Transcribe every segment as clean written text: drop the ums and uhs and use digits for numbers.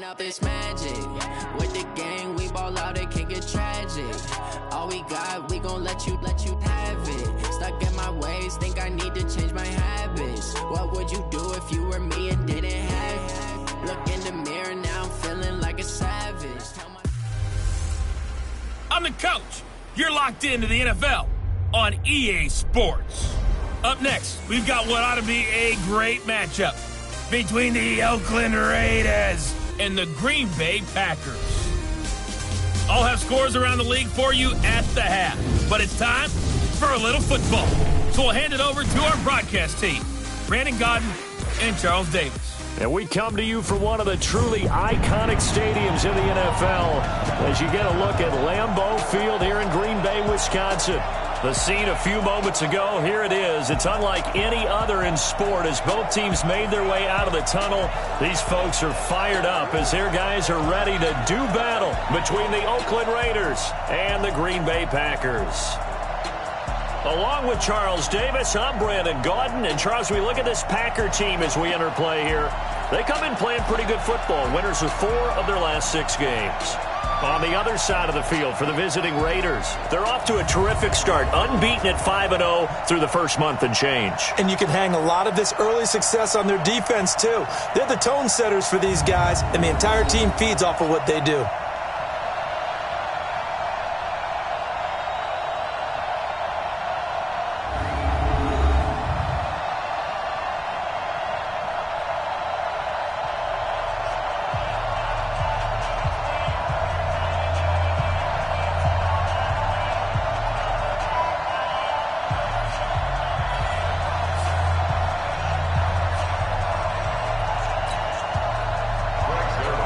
Up this magic. With the gang, we ball out, it can get tragic. All we got, we gon' let you have it. Stuck in my ways, think I need to change my habits. What would you do if you were me and didn't have it? Look in the mirror, now I'm feeling like a savage. I'm the coach. You're locked into the NFL on EA Sports. Up next, we've got what ought to be a great matchup between the Oakland Raiders and the Green Bay Packers. I'll have scores around the league for you at the half, but it's time for a little football. So we'll hand it over to our broadcast team, Brandon Gaudin and Charles Davis. And we come to you from one of the truly iconic stadiums in the NFL as you get a look at Lambeau Field here in Green Bay, Wisconsin. The scene a few moments ago, here it is. It's unlike any other in sport as both teams made their way out of the tunnel. These folks are fired up as their guys are ready to do battle between the Oakland Raiders and the Green Bay Packers. Along with Charles Davis, I'm Brandon Gaudin. And Charles, we look at this Packer team as we enter play here. They come in playing pretty good football. Winners of 4 of their last 6 games. On the other side of the field for the visiting Raiders, they're off to a terrific start, unbeaten at 5-0 through the first month and change. And you can hang a lot of this early success on their defense, too. They're the tone setters for these guys, and the entire team feeds off of what they do.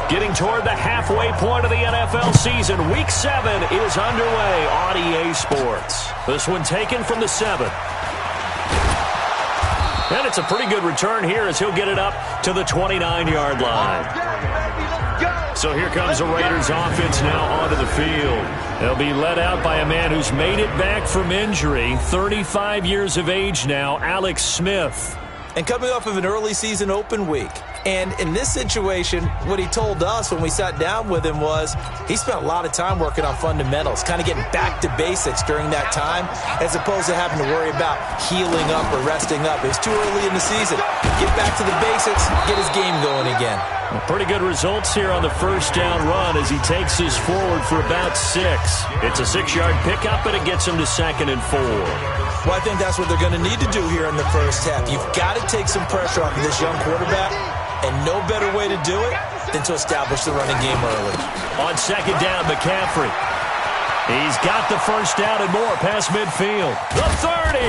Getting toward the halfway point of the NFL season, Week 7 is underway on EA Sports. This one taken from the 7. And it's a pretty good return here as he'll get it up to the 29-yard line. So here comes the Raiders offense now onto the field. They'll be led out by a man who's made it back from injury, 35 years of age now, Alex Smith. And coming off of an early season open week. And in this situation, what he told us when we sat down with him was he spent a lot of time working on fundamentals, kind of getting back to basics during that time, as opposed to having to worry about healing up or resting up. It was too early in the season. Get back to the basics, get his game going again. Well, pretty good results here on the first down run as he takes this forward for about 6. It's a 6-yard pickup, and it gets him to 2nd and 4. Well, I think that's what they're going to need to do here in the first half. You've got to take some pressure off of this young quarterback, and no better way to do it than to establish the running game early. On 2nd down, McCaffrey. He's got the first down and more past midfield. The 30!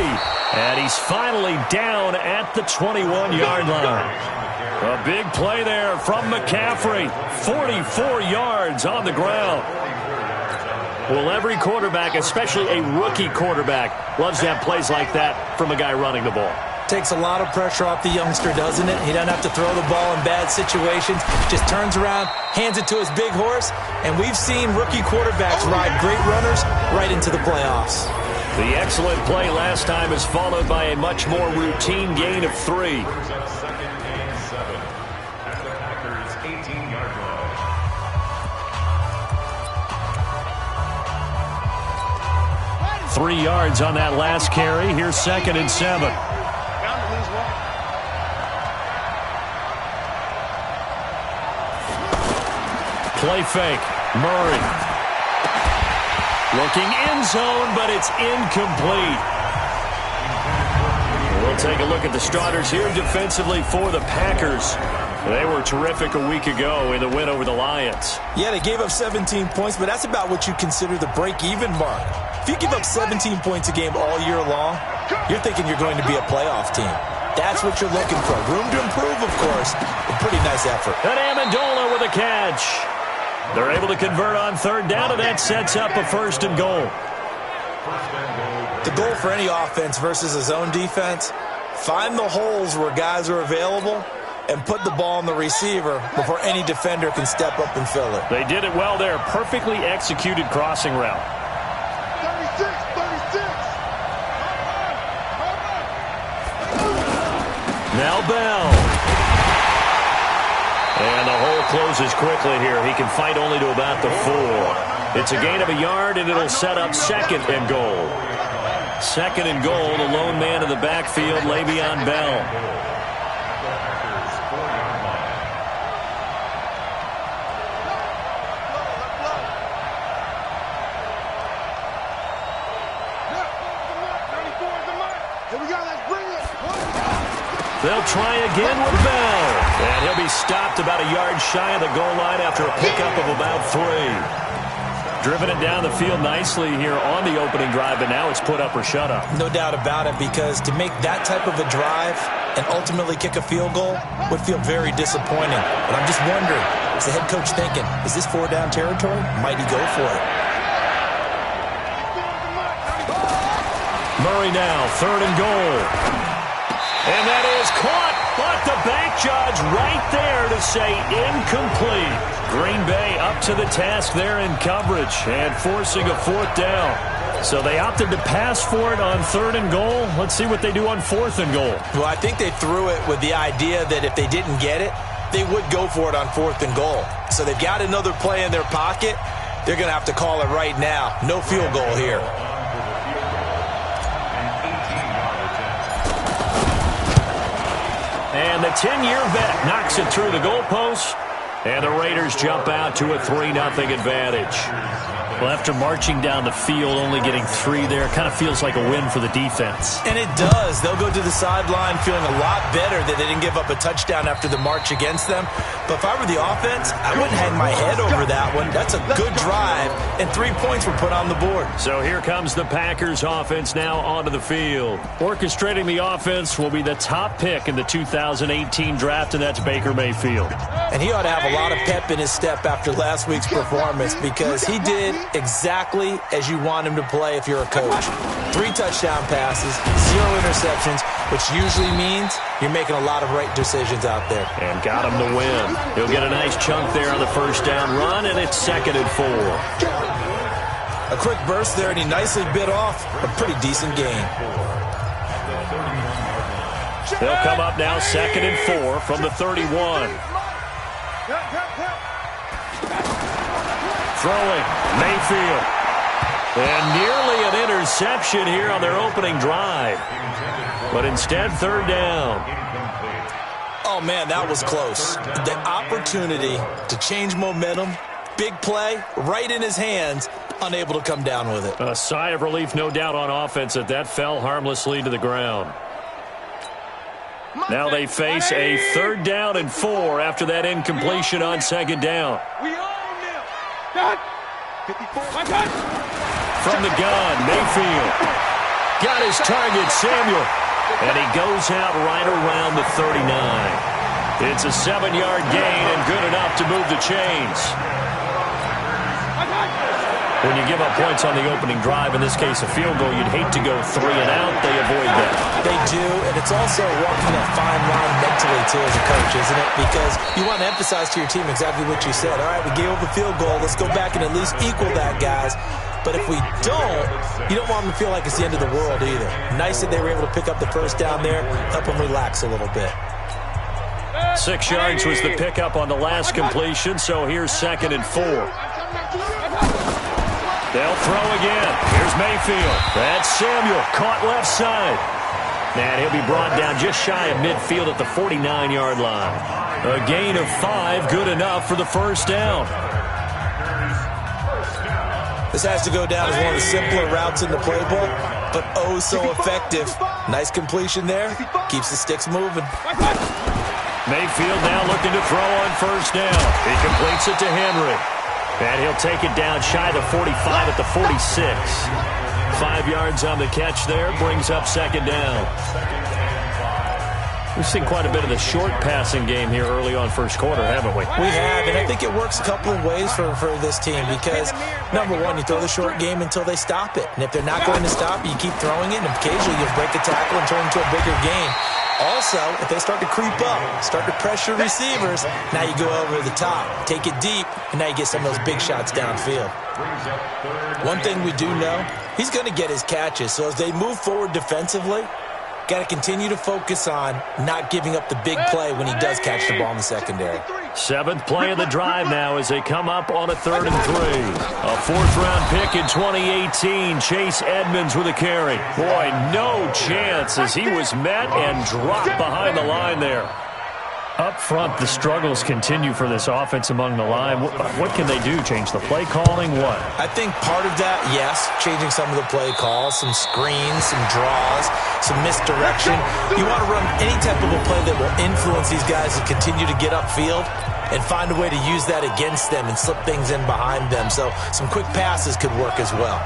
And he's finally down at the 21-yard line. A big play there from McCaffrey. 44 yards on the ground. Well, every quarterback, especially a rookie quarterback, loves to have plays like that from a guy running the ball. Takes a lot of pressure off the youngster, doesn't it? He doesn't have to throw the ball in bad situations. Just turns around, hands it to his big horse, and we've seen rookie quarterbacks ride great runners right into the playoffs. The excellent play last time is followed by a much more routine gain of 3. 3 yards on that last carry. Here's 2nd and 7. Play fake. Murray. Looking end zone, but it's incomplete. We'll take a look at the starters here defensively for the Packers. They were terrific a week ago in the win over the Lions. Yeah, they gave up 17 points, but that's about what you consider the break-even mark. If you give up 17 points a game all year long, you're thinking you're going to be a playoff team. That's what you're looking for. Room to improve, of course. A pretty nice effort. And Amendola with a catch. They're able to convert on 3rd down, and that sets up a 1st and goal. The goal for any offense versus a zone defense, find the holes where guys are available and put the ball on the receiver before any defender can step up and fill it. They did it well there. Perfectly executed crossing route. Now Bell. And the hole closes quickly here. He can fight only to about the 4. It's a gain of a yard, and it'll set up second and goal. Second and goal, the lone man in the backfield, Le'Veon Bell. They'll try again with Bell. And he'll be stopped about a yard shy of the goal line after a pickup of about 3. Driven it down the field nicely here on the opening drive, but now it's put up or shut up. No doubt about it, because to make that type of a drive and ultimately kick a field goal would feel very disappointing. But I'm just wondering, is the head coach thinking, is this 4-down territory? Might he go for it? Murray now, third and goal. And that is caught, but the back judge right there to say incomplete. Green Bay up to the task there in coverage and forcing a 4th down. So they opted to pass for it on 3rd and goal. Let's see what they do on 4th and goal. Well, I think they threw it with the idea that if they didn't get it, they would go for it on 4th and goal. So they've got another play in their pocket. They're going to have to call it right now. No field goal here. And the 10-year vet knocks it through the goalpost. And the Raiders jump out to a 3-0 advantage. Well, after marching down the field, only getting 3 there, kind of feels like a win for the defense. And it does. They'll go to the sideline feeling a lot better that they didn't give up a touchdown after the march against them. But if I were the offense, I wouldn't hang my head over that one. That's a good drive, and 3 points were put on the board. So here comes the Packers offense now onto the field. Orchestrating the offense will be the top pick in the 2018 draft, and that's Baker Mayfield. And he ought to have a lot of pep in his step after last week's performance, because he did exactly as you want him to play if you're a coach. 3 touchdown passes, 0 interceptions, which usually means you're making a lot of right decisions out there. And got him to win. He'll get a nice chunk there on the first down run, and it's 2nd and 4. A quick burst there, and he nicely bit off a pretty decent gain. They'll come up now 2nd and 4 from the 31. Throwing, Mayfield. And nearly an interception here on their opening drive. But instead, 3rd down. Oh, man, that was close. The opportunity to change momentum, big play, right in his hands, unable to come down with it. A sigh of relief, no doubt, on offense that fell harmlessly to the ground. Now they face a 3rd down and 4 after that incompletion on 2nd down. From the gun, Mayfield. Got his target, Samuel. And he goes out right around the 39. It's a 7-yard gain and good enough to move the chains. When you give up points on the opening drive, in this case a field goal, you'd hate to go 3 and out. They avoid that. They do, and it's also walking that fine line mentally, too, as a coach, isn't it? Because you want to emphasize to your team exactly what you said. All right, we gave up a field goal. Let's go back and at least equal that, guys. But if we don't, you don't want them to feel like it's the end of the world either. Nice that they were able to pick up the first down there, help them relax a little bit. 6 yards was the pickup on the last completion, so here's 2nd and 4. They'll throw again. Here's Mayfield. That's Samuel, caught left side. And he'll be brought down just shy of midfield at the 49-yard line. A gain of 5, good enough for the first down. This has to go down as one of the simpler routes in the playbook, but oh so effective. Nice completion there. Keeps the sticks moving. Mayfield now looking to throw on first down. He completes it to Henry. And he'll take it down shy of the 45 at the 46. 5 yards on the catch there. Brings up 2nd down. We've seen quite a bit of the short passing game here early on first quarter, haven't we? We have, and I think it works a couple of ways for this team because, number one, you throw the short game until they stop it. And if they're not going to stop you keep throwing it, and occasionally you'll break a tackle and turn it into a bigger game. Also, if they start to creep up, start to pressure receivers, now you go over the top, take it deep, and now you get some of those big shots downfield. One thing we do know, he's going to get his catches. So as they move forward defensively, Got to continue to focus on not giving up the big play when he does catch the ball in the secondary. 7th play of the drive now as they come up on a 3rd and 3. A 4th-round pick in 2018, Chase Edmonds with a carry. Boy, no chance as he was met and dropped behind the line there. Up front, the struggles continue for this offense among the line. What can they do? Change the play calling? What? I think part of that, yes, changing some of the play calls, some screens, some draws, some misdirection. You want to run any type of a play that will influence these guys to continue to get upfield and find a way to use that against them and slip things in behind them. So some quick passes could work as well.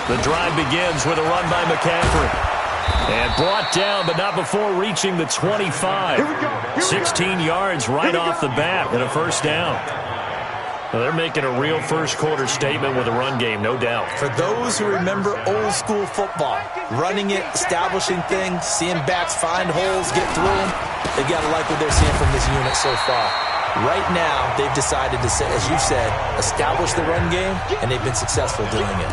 The drive begins with a run by McCaffrey. And brought down, but not before reaching the 25. 16 yards right off the bat and a 1st down. Well, they're making a real first-quarter statement with a run game, no doubt. For those who remember old-school football, running it, establishing things, seeing backs find holes, get through them, they've got to like what they're seeing from this unit so far. Right now, they've decided to, as you said, establish the run game, and they've been successful doing it.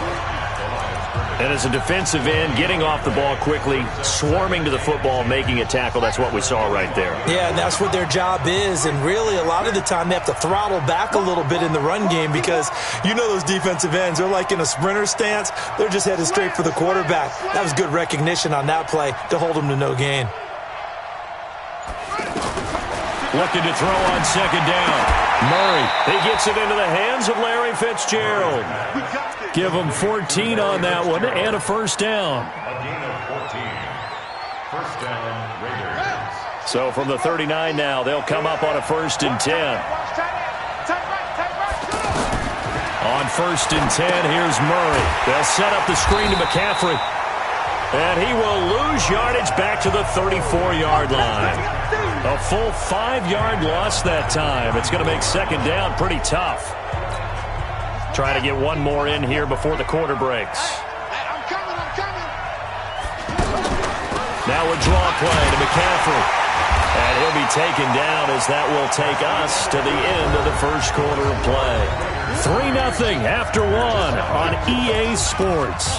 And as a defensive end, getting off the ball quickly, swarming to the football, making a tackle, that's what we saw right there. Yeah, and that's what their job is. And really, a lot of the time, they have to throttle back a little bit in the run game because you know those defensive ends, they're like in a sprinter stance. They're just headed straight for the quarterback. That was good recognition on that play to hold them to no gain. Looking to throw on 2nd down. Murray, he gets it into the hands of Larry Fitzgerald. Give him 14 on that one and a 1st down. So from the 39 now, they'll come up on a 1st and 10. On 1st and 10, here's Murray. They'll set up the screen to McCaffrey. And he will lose yardage back to the 34-yard line. A full 5-yard loss that time. It's going to make 2nd down pretty tough. Trying to get one more in here before the quarter breaks. Now a draw play to McCaffrey. And he'll be taken down as that will take us to the end of the 1st quarter of play. 3-0 after 1 on EA Sports.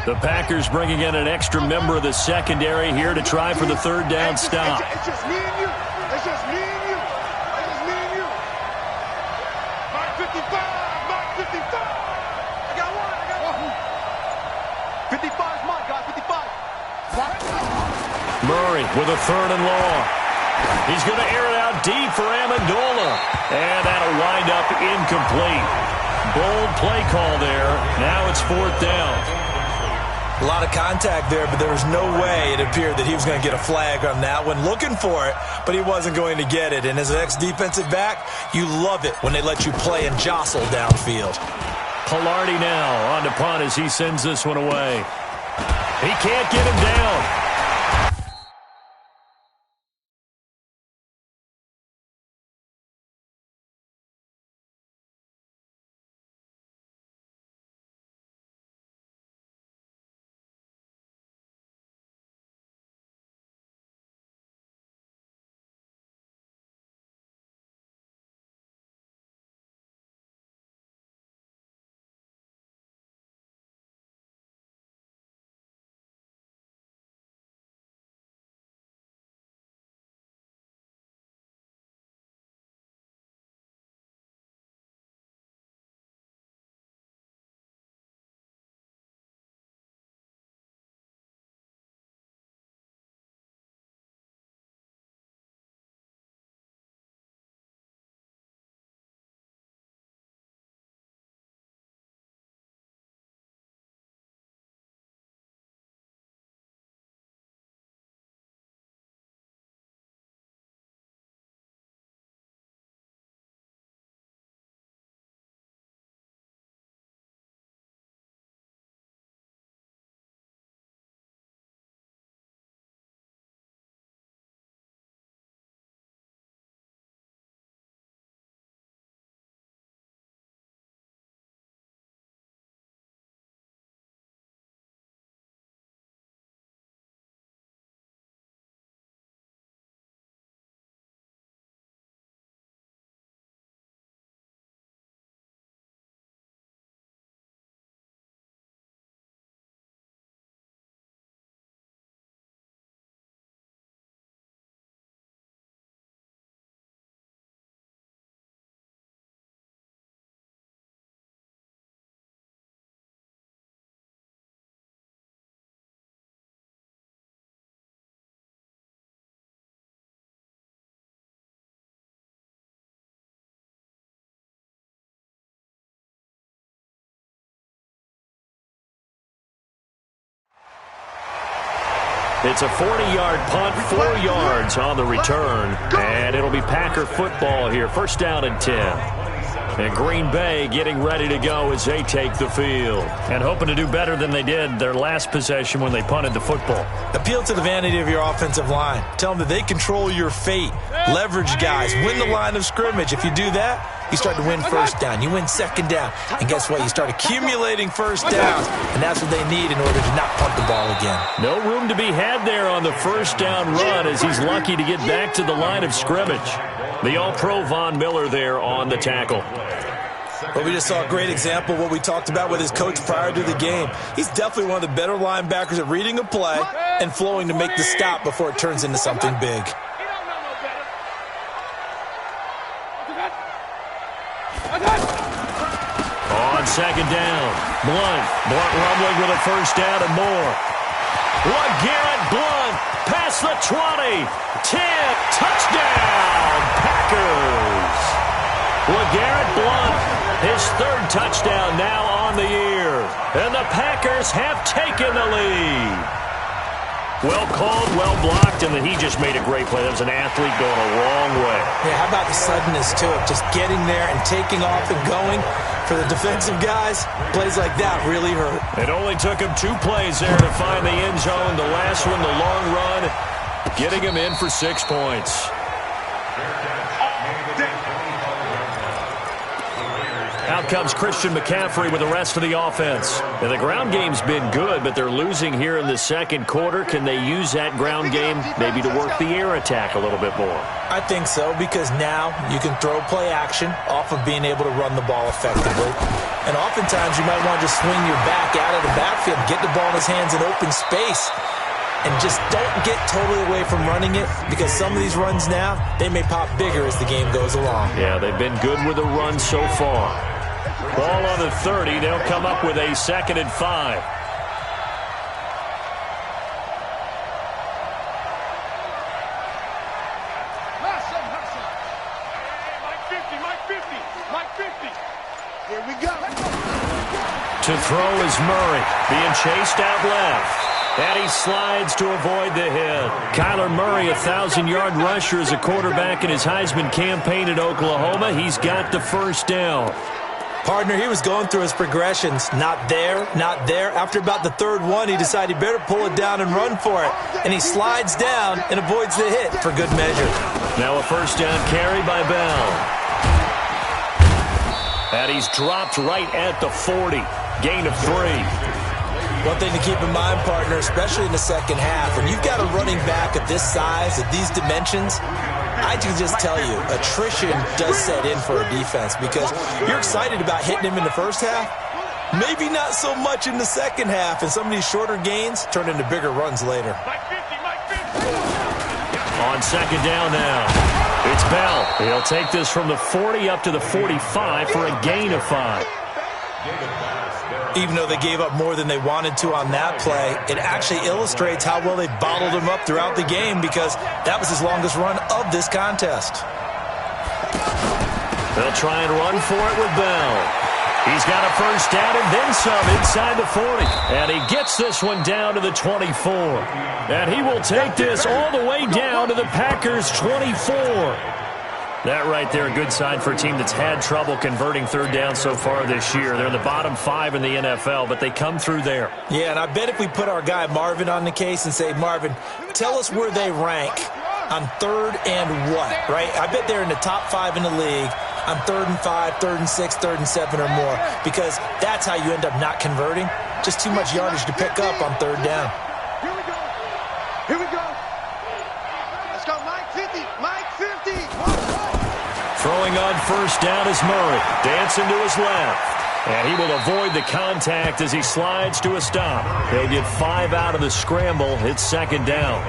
The Packers bringing in an extra member of the secondary here to try for the 3rd down stop. It's just me and you. It's just me and you. It's just me and you. Mark 55. Mark 55. I got one. 55 is mine, guys. 55. Murray with a 3rd and long. He's going to air it out deep for Amendola. And that'll wind up incomplete. Bold play call there. Now it's 4th down. A lot of contact there, but there was no way it appeared that he was going to get a flag on that one. Looking for it, but he wasn't going to get it. And as an ex-defensive back, you love it when they let you play and jostle downfield. Palardy now on to punt as he sends this one away. He can't get him down. It's a 40-yard punt, 4 yards on the return, and it'll be Packer football here. First down and 10. And Green Bay getting ready to go as they take the field. And hoping to do better than they did their last possession when they punted the football. Appeal to the vanity of your offensive line. Tell them that they control your fate. Leverage guys. Win the line of scrimmage. If you do that, you start to win first down. You win second down. And guess what? You start accumulating first downs. And that's what they need in order to not punt the ball again. No room to be had there on the first down run as he's lucky to get back to the line of scrimmage. The All-Pro Von Miller there on the tackle. But we just saw a great example of what we talked about with his coach prior to the game. He's definitely one of the better linebackers at reading a play and flowing to make the stop before it turns into something big. On second down, Blunt rumbling with a first down and more. LeGarrette Blunt past the 20, 10, touchdown, Packers. LeGarrette Blunt, his third touchdown now on the year. And the Packers have taken the lead. Well called, well blocked, and then he just made a great play. That was an athlete going a long way. Yeah, how about the suddenness to it? Just getting there and taking off and going. For the defensive guys, plays like that really hurt. It only took him 2 plays there to find the end zone. The last one, the long run, getting him in for 6 points. Out comes Christian McCaffrey with the rest of the offense. And the ground game's been good, but they're losing here in the second quarter. Can they use that ground game maybe to work the air attack a little bit more? I think so, because now you can throw play action off of being able to run the ball effectively. And oftentimes you might want to just swing your back out of the backfield, get the ball in his hands in open space, and just don't get totally away from running it, because some of these runs now, they may pop bigger as the game goes along. Yeah, they've been good with the run so far. Ball on the 30. They'll come up with a 2nd and 5. Here we go. To throw is Murray, being chased out left. And he slides to avoid the hit. Kyler Murray, a 1,000-yard rusher as a quarterback in his Heisman campaign at Oklahoma. He's got the first down. Partner, he was going through his progressions. Not there, not there. After about the third one, he decided he better pull it down and run for it. And he slides down and avoids the hit for good measure. Now a first down carry by Bell. And he's dropped right at the 40. Gain of 3. One thing to keep in mind, partner, especially in the second half, when you've got a running back of this size, of these dimensions, I can just tell you, attrition does set in for a defense, because you're excited about hitting him in the first half, maybe not so much in the second half, and some of these shorter gains turn into bigger runs later. On second down now, it's Bell. He'll take this from the 40 up to the 45 for a gain of 5. Even though they gave up more than they wanted to on that play, it actually illustrates how well they bottled him up throughout the game, because that was his longest run of this contest. They'll try and run for it with Bell. He's got a first down and then some inside the 40. And he gets this one down to the 24. And he will take this all the way down to the Packers' 24. That right there, a good sign for a team that's had trouble converting third down so far this year. They're in the bottom 5 in the NFL, but they come through there. Yeah, and I bet if we put our guy Marvin on the case and say, Marvin, tell us where they rank on third and what, right? I bet they're in the top 5 in the league on 3rd and 5, 3rd and 6, 3rd and 7 or more, because that's how you end up not converting. Just too much yardage to pick up on third down. Here we go. Here we go. Let's go, Mike 50. Mike 50. Throwing on first down is Murray. Dancing to his left. And he will avoid the contact as he slides to a stop. He'll get 5 out of the scramble. It's second down.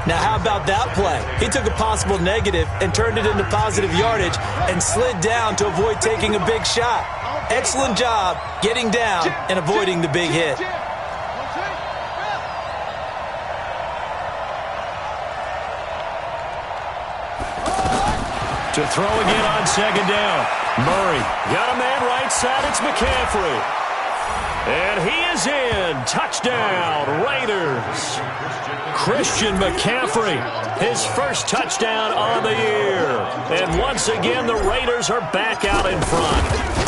Now, how about that play? He took a possible negative and turned it into positive yardage and slid down to avoid taking a big shot. Excellent job getting down and avoiding the big hit. To throw again on second down. Murray got a man right side. It's McCaffrey. And he is in. Touchdown, Raiders. Christian McCaffrey, his first touchdown on the year. And once again, the Raiders are back out in front.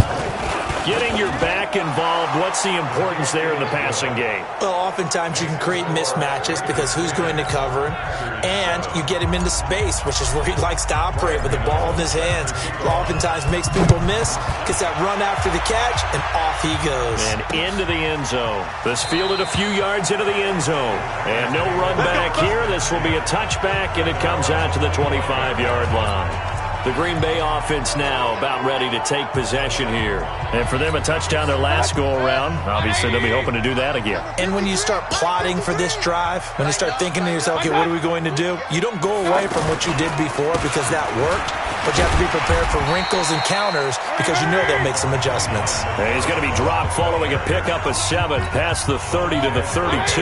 Getting your back involved, what's the importance there in the passing game? Well, oftentimes you can create mismatches because who's going to cover him, and you get him into space, which is where he likes to operate with the ball in his hands. Oftentimes makes people miss, gets that run after the catch, and off he goes. And into the end zone. This fielded a few yards into the end zone. And no run back here. This will be a touchback, and it comes out to the 25-yard line. The Green Bay offense now about ready to take possession here. And for them, a touchdown their last go-around. Obviously, they'll be hoping to do that again. And when you start plotting for this drive, when you start thinking to yourself, okay, what are we going to do? You don't go away from what you did before because that worked, but you have to be prepared for wrinkles and counters because you know they'll make some adjustments. And he's going to be dropped following a pickup of 7 past the 30 to the 32.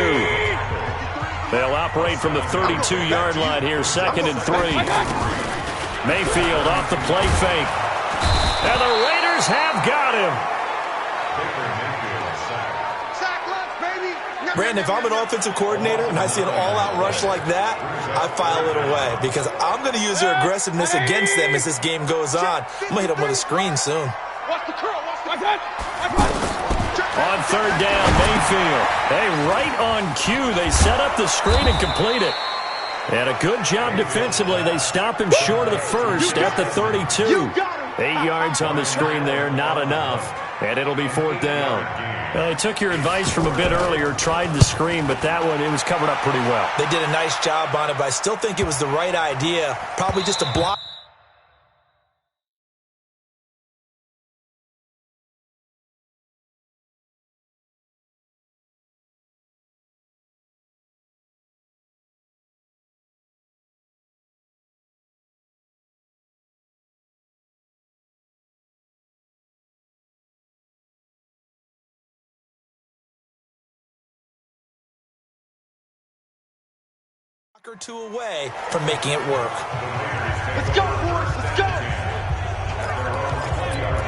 They'll operate from the 32-yard line here, 2nd and 3. Mayfield off the play fake. And the Raiders have got him. Brandon, if I'm an offensive coordinator and I see an all-out rush like that, I file it away because I'm going to use their aggressiveness against them as this game goes on. I'm going to hit them with a screen soon. On 3rd down, Mayfield. Hey, right on cue. They set up the screen and complete it. And a good job defensively. They stop him short of the first at the 32. 8 yards on the screen there, not enough. And it'll be 4th down. Well, they took your advice from a bit earlier, tried the screen, but that one, it was covered up pretty well. They did a nice job on it, but I still think it was the right idea. Probably just a block. Or two away from making it work. Let's go, boys. Let's go.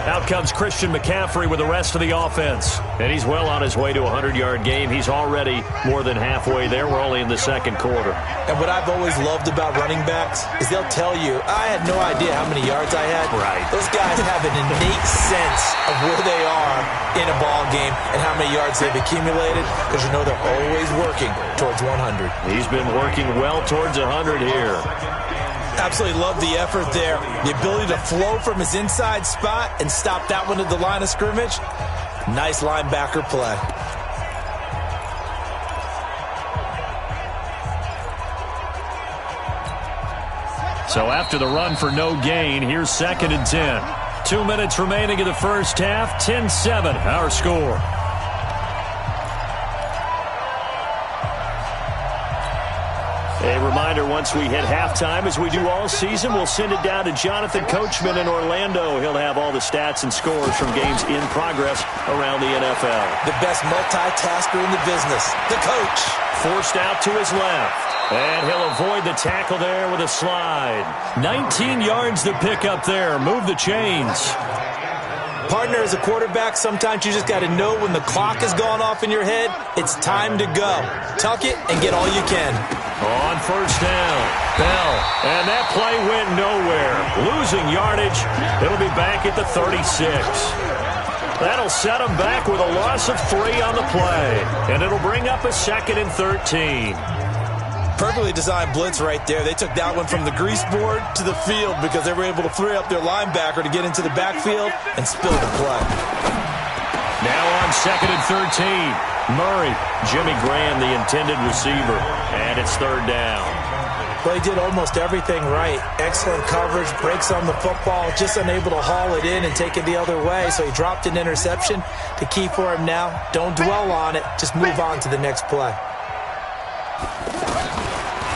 Out comes Christian McCaffrey with the rest of the offense. And he's well on his way to a 100-yard game. He's already more than halfway there. We're only in the 2nd quarter. And what I've always loved about running backs is they'll tell you, I had no idea how many yards I had. Right. Those guys have an innate sense of where they are in a ball game and how many yards they've accumulated because you know they're always working towards 100. He's been working well towards 100 here. Absolutely love the effort there. The ability to flow from his inside spot and stop that one at the line of scrimmage. Nice linebacker play. So after the run for no gain, here's 2nd and 10. 2 minutes remaining in the first half. 10-7, our score. A reminder, once we hit halftime, as we do all season, we'll send it down to Jonathan Coachman in Orlando. He'll have all the stats and scores from games in progress around the NFL. The best multitasker in the business, the coach. Forced out to his left. And he'll avoid the tackle there with a slide. 19 yards to pick up there. Move the chains. Partner, as a quarterback, sometimes you just got to know when the clock has gone off in your head, it's time to go. Tuck it and get all you can. On 1st down, Bell. And that play went nowhere. Losing yardage. It'll be back at the 36. That'll set them back with a loss of 3 on the play. And it'll bring up a 2nd and 13. Perfectly designed blitz right there. They took that one from the grease board to the field because they were able to free up their linebacker to get into the backfield and spill the play. Now on 2nd and 13. Murray, Jimmy Graham, the intended receiver. And it's 3rd down. Well, he did almost everything right. Excellent coverage, breaks on the football, just unable to haul it in and take it the other way. So he dropped an interception. The key for him now, don't dwell on it. Just move on to the next play.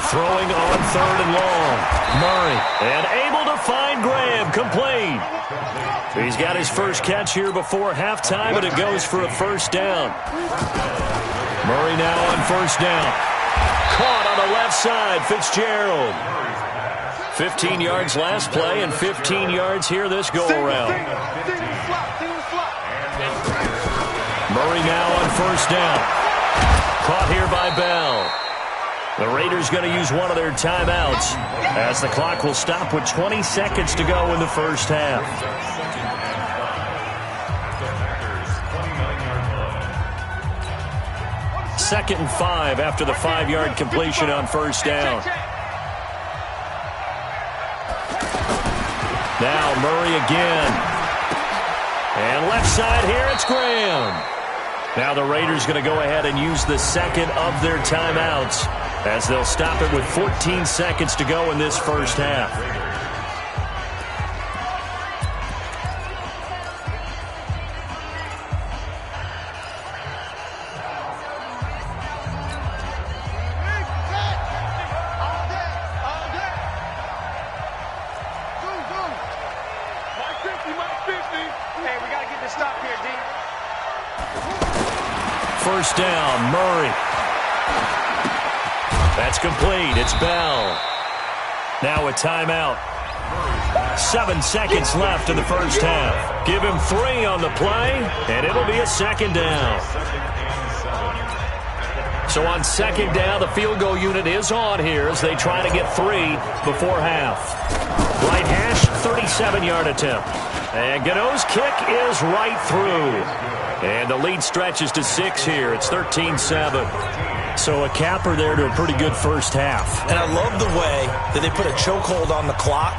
Throwing on 3rd and long. Murray. And able to find Graham. Complete. He's got his first catch here before halftime, and it goes for a 1st down. Murray now on 1st down. Caught on the left side. Fitzgerald. 15 yards last play and 15 yards here this go-around. Murray now on 1st down. Caught here by Bell. The Raiders going to use one of their timeouts as the clock will stop with 20 seconds to go in the first half. Second and 5 after the 5-yard completion on first down. Now Murray again. And left side here, it's Graham. Now the Raiders going to go ahead and use the second of their timeouts as they'll stop it with 14 seconds to go in this first half. First down, Murray. That's complete. It's Bell. Now a timeout. 7 seconds left in the first half. Give him 3 on the play, and it'll be a second down. So on second down, the field goal unit is on here as they try to get 3 before half. Right hash, 37-yard attempt. And Gano's kick is right through. And the lead stretches to 6 here. It's 13-7. So a capper there to a pretty good first half. And I love the way that they put a chokehold on the clock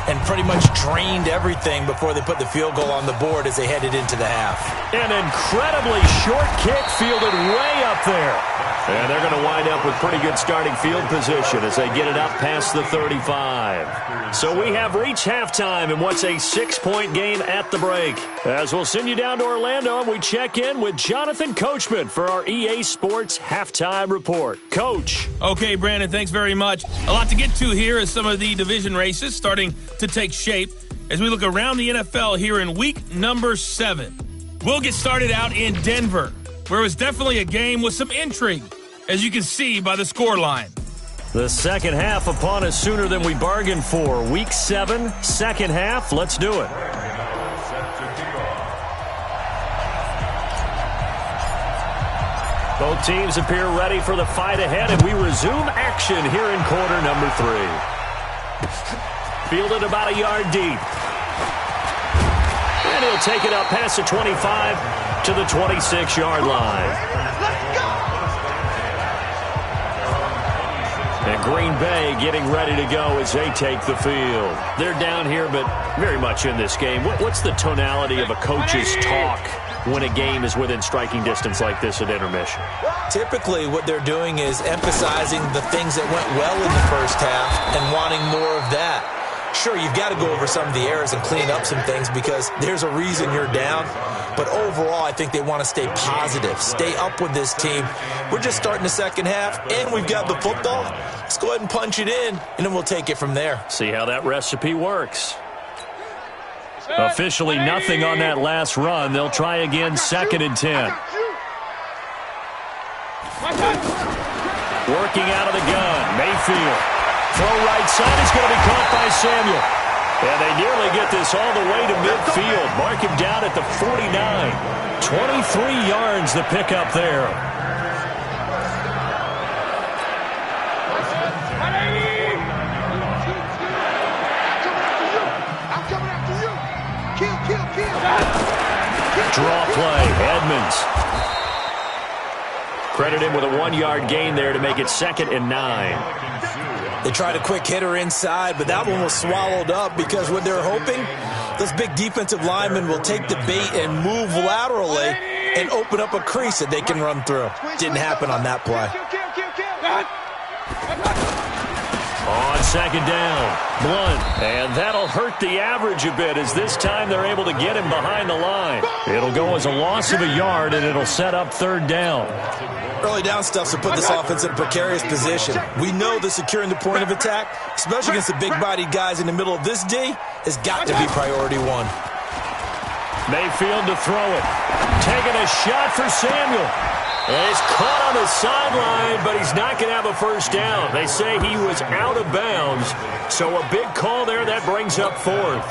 and pretty much drained everything before they put the field goal on the board as they headed into the half. An incredibly short kick fielded way up there. And they're going to wind up with pretty good starting field position as they get it up past the 35. So we have reached halftime in what's a 6-point game at the break. As we'll send you down to Orlando and we check in with Jonathan Coachman for our EA Sports Halftime Report. Coach. Okay, Brandon, thanks very much. A lot to get to here as some of the division races starting to take shape as we look around the NFL here in week number 7. We'll get started out in Denver, where it was definitely a game with some intrigue, as you can see by the scoreline. The second half upon us sooner than we bargained for. Week 7, second half. Let's do it. Both teams appear ready for the fight ahead, and we resume action here in quarter number 3. Fielded about a yard deep. And he'll take it up past the 25 to the 26-yard line. And Green Bay getting ready to go as they take the field. They're down here, but very much in this game. What's the tonality of a coach's talk when a game is within striking distance like this at intermission? Typically, what they're doing is emphasizing the things that went well in the first half and wanting more of that. Sure, you've got to go over some of the errors and clean up some things because there's a reason you're down. But overall, I think they want to stay positive, stay up with this team. We're just starting the second half, and we've got the football. Let's go ahead and punch it in, and then we'll take it from there. See how that recipe works. Officially nothing on that last run. They'll try again, 2nd and 10. Working out of the gun, Mayfield. Throw right side is going to be caught by Samuel. And they nearly get this all the way to midfield. Mark him down at the 49. 23 yards the pickup there. I'm coming after you. Kill. Draw play, Edmonds. Credit him with a 1-yard gain there to make it 2nd and 9. They tried a quick hitter inside, but that one was swallowed up because what they're hoping, those big defensive linemen will take the bait and move laterally and open up a crease that they can run through. Didn't happen on that play. On 2nd down, Blunt. And that'll hurt the average a bit as this time they're able to get him behind the line. It'll go as a loss of a yard, and it'll set up 3rd down. Early down stuff to put this offense in a precarious position. We know that securing the point of attack, especially against the big-bodied guys in the middle of this D, has got to be priority 1. Mayfield to throw it. Taking a shot for Samuel. And he's caught on the sideline, but he's not going to have a first down. They say he was out of bounds. So a big call there that brings up 4th.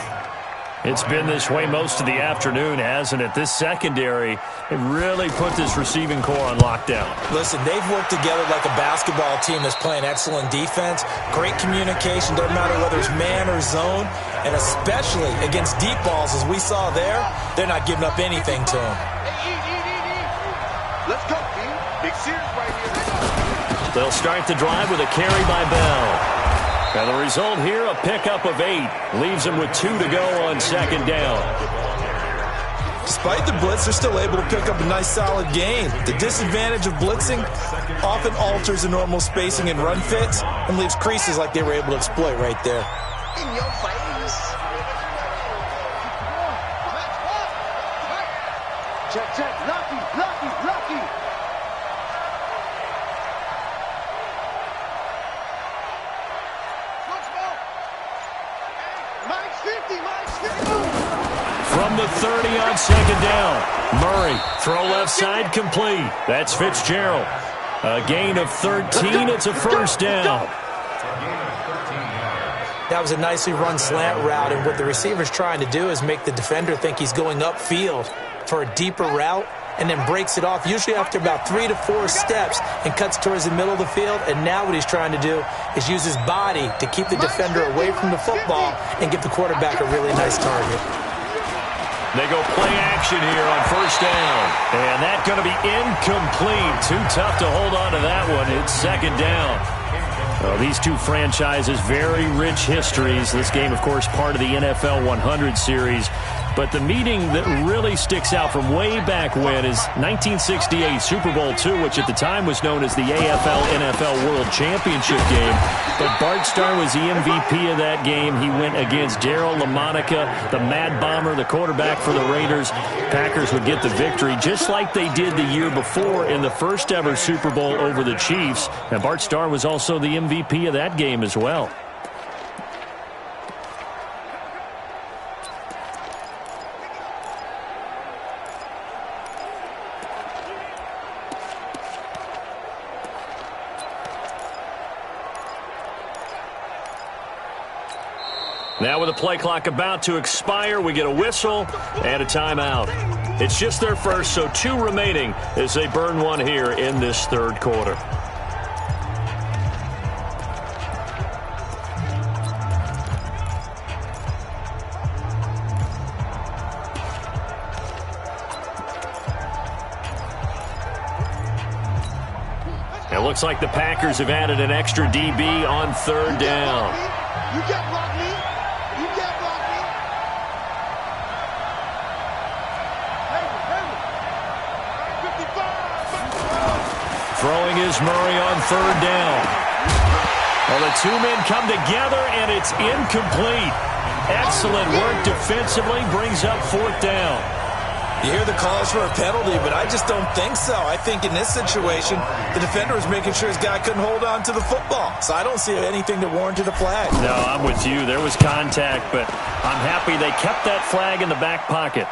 It's been this way most of the afternoon, hasn't it? This secondary, it really put this receiving core on lockdown. Listen, they've worked together like a basketball team that's playing excellent defense. Great communication, doesn't matter whether it's man or zone. And especially against deep balls, as we saw there, they're not giving up anything to them. Let's go, team. Big series right here. They'll start the drive with a carry by Bell. And the result here, a pickup of 8. Leaves them with 2 to go on second down. Despite the blitz, they're still able to pick up a nice, solid gain. The disadvantage of blitzing often alters the normal spacing and run fits and leaves creases like they were able to exploit right there. In your face. Check. Lucky. From the 30 on second down. Murray, throw left side complete. That's Fitzgerald. A gain of 13. It's a first down. That was a nicely run slant route, and what the receiver's trying to do is make the defender think he's going upfield for a deeper route, and then breaks it off, usually after about 3 to 4 steps, and cuts towards the middle of the field. And now what he's trying to do is use his body to keep the defender away from the football and give the quarterback a really nice target. They go play action here on first down. And that's going to be incomplete. Too tough to hold on to that one. It's second down. Well, these two franchises, very rich histories. This game, of course, part of the NFL 100 series. But the meeting that really sticks out from way back when is 1968 Super Bowl II, which at the time was known as the AFL-NFL World Championship game. But Bart Starr was the MVP of that game. He went against Darryl LaMonica, the Mad Bomber, the quarterback for the Raiders. Packers would get the victory, just like they did the year before in the first ever Super Bowl over the Chiefs. And Bart Starr was also the MVP of that game as well. Now with the play clock about to expire, we get a whistle and a timeout. It's just their first, so 2 remaining as they burn one here in this third quarter. It looks like the Packers have added an extra DB on third down. You can't block me. Throwing is Murray on third down. Well, the 2 men come together, and it's incomplete. Excellent work defensively, brings up fourth down. You hear the calls for a penalty, but I just don't think so. I think in this situation, the defender was making sure his guy couldn't hold on to the football. So I don't see anything that warranted a flag. No, I'm with you. There was contact, but I'm happy they kept that flag in the back pocket.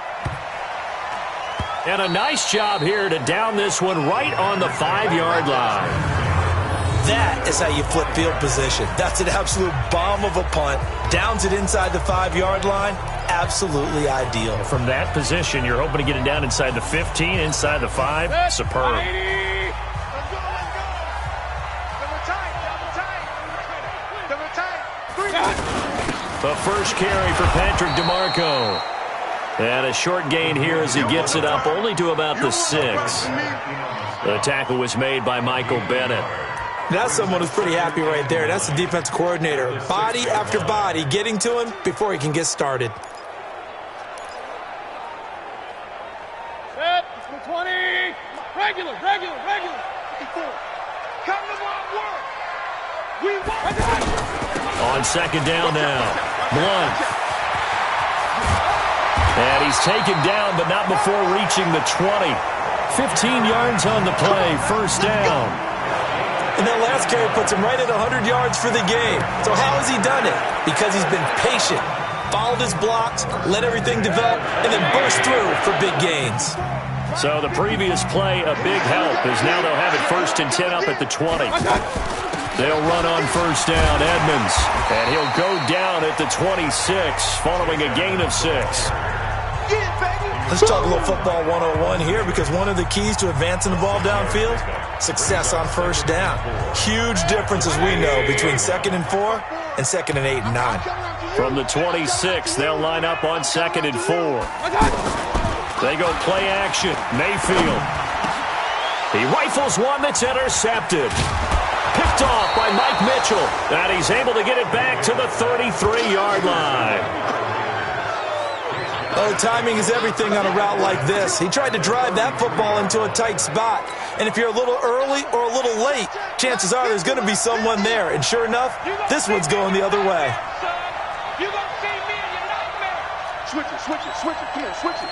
And a nice job here to down this one right on the 5-yard line. That is how you flip field position. That's an absolute bomb of a punt. Downs it inside the 5-yard line. Absolutely ideal. From that position, you're hoping to get it down inside the 15, inside the 5. Superb. The first carry for Patrick DeMarco. And a short gain here as he gets it up only to about the 6. The tackle was made by Michael Bennett. That's someone who's pretty happy right there. That's the defense coordinator. Body after body getting to him before he can get started. Set. 20. Regular. 54. Come to work. We want. On second down now. Blunt. And he's taken down, but not before reaching the 20. 15 yards on the play, first down. And that last carry puts him right at 100 yards for the game. So how has he done it? Because he's been patient, followed his blocks, let everything develop, and then burst through for big gains. So the previous play, a big help, as now they'll have it 1st and 10 up at the 20. They'll run on first down. Edmonds. And he'll go down at the 26 following a gain of 6. Let's talk a little football 101 here, because one of the keys to advancing the ball downfield, success on first down. Huge difference, as we know, between 2nd and 4 and 2nd and 8 and 9. From the 26, they'll line up on 2nd and 4. They go play action. Mayfield. He rifles one that's intercepted. Picked off by Mike Mitchell. And he's able to get it back to the 33-yard line. Oh, timing is everything on a route like this. He tried to drive that football into a tight spot. And if you're a little early or a little late, chances are there's going to be someone there. And sure enough, this one's going the other way. You're going to see me in your nightmare. Switch it, switch it, switch it. Come on, switch it.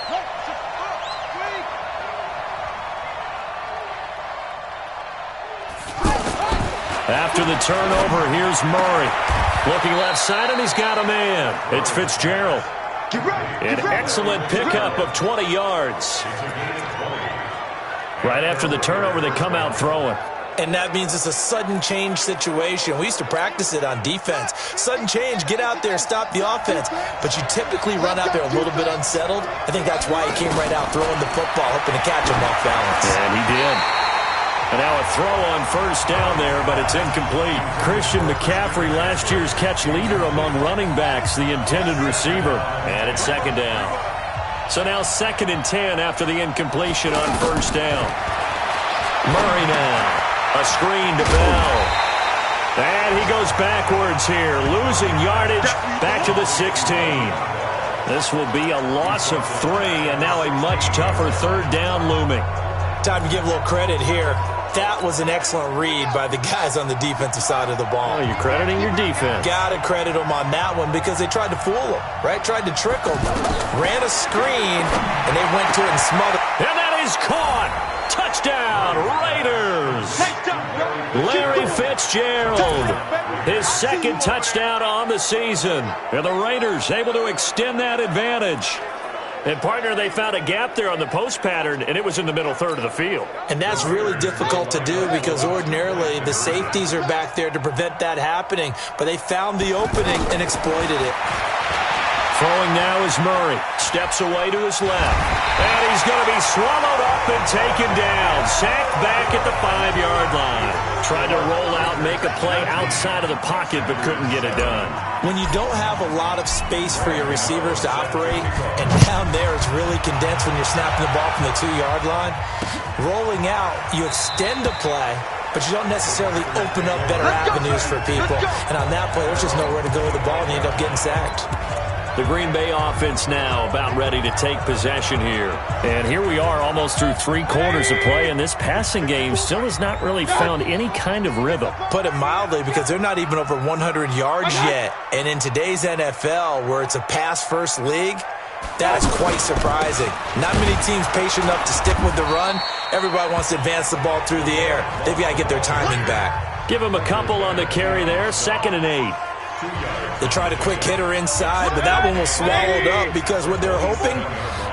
After the turnover, here's Murray. Looking left side, and he's got a man. It's Fitzgerald. An excellent pickup of 20 yards. Right after the turnover, they come out throwing. And that means it's a sudden change situation. We used to practice it on defense. Sudden change, get out there, stop the offense. But you typically run out there a little bit unsettled. I think that's why he came right out throwing the football, hoping to catch him off balance. And he did. And now a throw on first down there, but it's incomplete. Christian McCaffrey, last year's catch leader among running backs, the intended receiver. And it's 2nd down. So now 2nd and 10 after the incompletion on first down. Murray now. A screen to Bell. And he goes backwards here, losing yardage back to the 16. This will be a loss of 3, and now a much tougher 3rd down looming. Time to give a little credit here. That was an excellent read by the guys on the defensive side of the ball. Oh, you're crediting your defense. Got to credit them on that one, because they tried to fool them, right? Tried to trick them. Ran a screen, and they went to it and smothered. And that is caught. Touchdown, Raiders. Larry Fitzgerald. His 2nd touchdown on the season. And the Raiders able to extend that advantage. And, partner, they found a gap there on the post pattern, and it was in the middle 3rd of the field. And that's really difficult to do, because ordinarily the safeties are back there to prevent that happening. But they found the opening and exploited it. Throwing now is Murray. Steps away to his left. And he's going to be swallowed up and taken down. Sacked back at the 5-yard line. Tried to roll out, make a play outside of the pocket, but couldn't get it done. When you don't have a lot of space for your receivers to operate, and down there it's really condensed when you're snapping the ball from the 2-yard line, rolling out, you extend the play, but you don't necessarily open up better avenues for people. And on that play, there's just nowhere to go with the ball, and you end up getting sacked. The Green Bay offense now about ready to take possession here. And here we are almost through 3 quarters of play, and this passing game still has not really found any kind of rhythm. Put it mildly, because they're not even over 100 yards yet. And in today's NFL, where it's a pass-first league, that is quite surprising. Not many teams patient enough to stick with the run. Everybody wants to advance the ball through the air. They've got to get their timing back. Give them a couple on the carry there, 2nd and 8. They tried a quick hitter inside, but that one was swallowed up, because what they're hoping,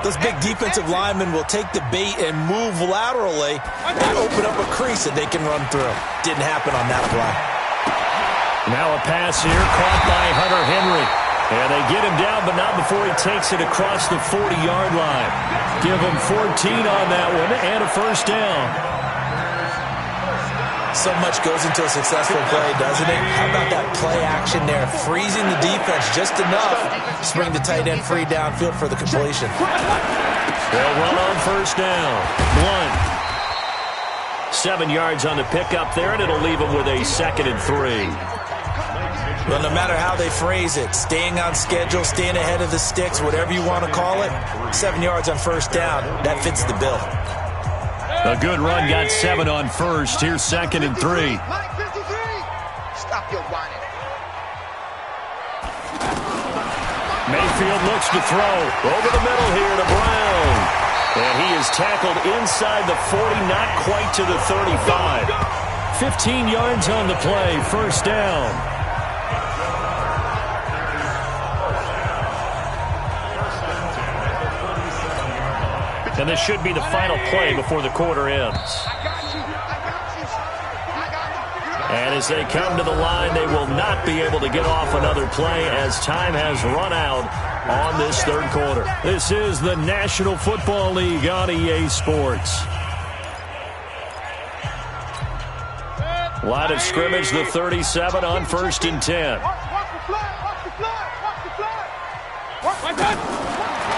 those big defensive linemen will take the bait and move laterally and open up a crease that they can run through. Didn't happen on that play. Now a pass here caught by Hunter Henry. And they get him down, but not before he takes it across the 40-yard line. Give him 14 on that one and a first down. So much goes into a successful play, doesn't it? How about that play action there? Freezing the defense just enough to bring the tight end free downfield for the completion. They'll run on first down. Blunt. 7 yards on the pickup there, and it'll leave them with a 2nd and 3. Well, no matter how they phrase it, staying on schedule, staying ahead of the sticks, whatever you want to call it, 7 yards on first down, that fits the bill. A good run, got 7 on first. Here's 2nd and 3. Stop your whining. Mayfield looks to throw. Over the middle here to Brown. And he is tackled inside the 40, not quite to the 35. 15 yards on the play, first down. And this should be the final play before the quarter ends. And as they come to the line, they will not be able to get off another play as time has run out on this third quarter. This is the National Football League on EA Sports. Line of scrimmage, the 37 on 1st and 10.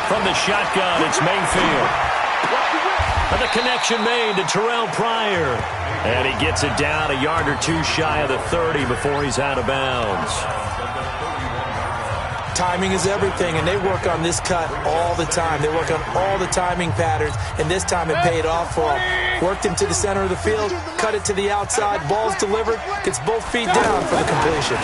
From the shotgun, it's Mayfield. And the connection made to Terrell Pryor. And he gets it down a yard or two shy of the 30 before he's out of bounds. Timing is everything, and they work on this cut all the time. They work on all the timing patterns, and this time it paid off for him. Worked him to the center of the field, cut it to the outside, ball's delivered, gets both feet down for the completion.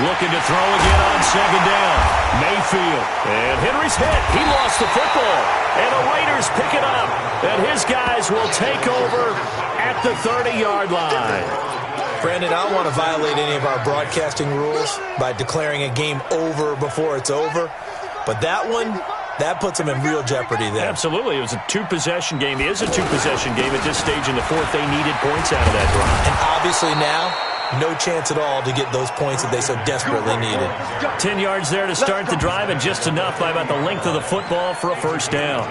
Looking to throw again on 2nd down. Mayfield. And Henry's hit. He lost the football. And the Raiders pick it up. And his guys will take over at the 30-yard line. Brandon, I don't want to violate any of our broadcasting rules by declaring a game over before it's over. But that one, that puts them in real jeopardy there. Absolutely. It was a two-possession game. It is a two-possession game. At this stage in the fourth, they needed points out of that drive. And obviously now, no chance at all to get those points that they so desperately needed. 10 yards there to start the drive, and just enough by about the length of the football for a first down.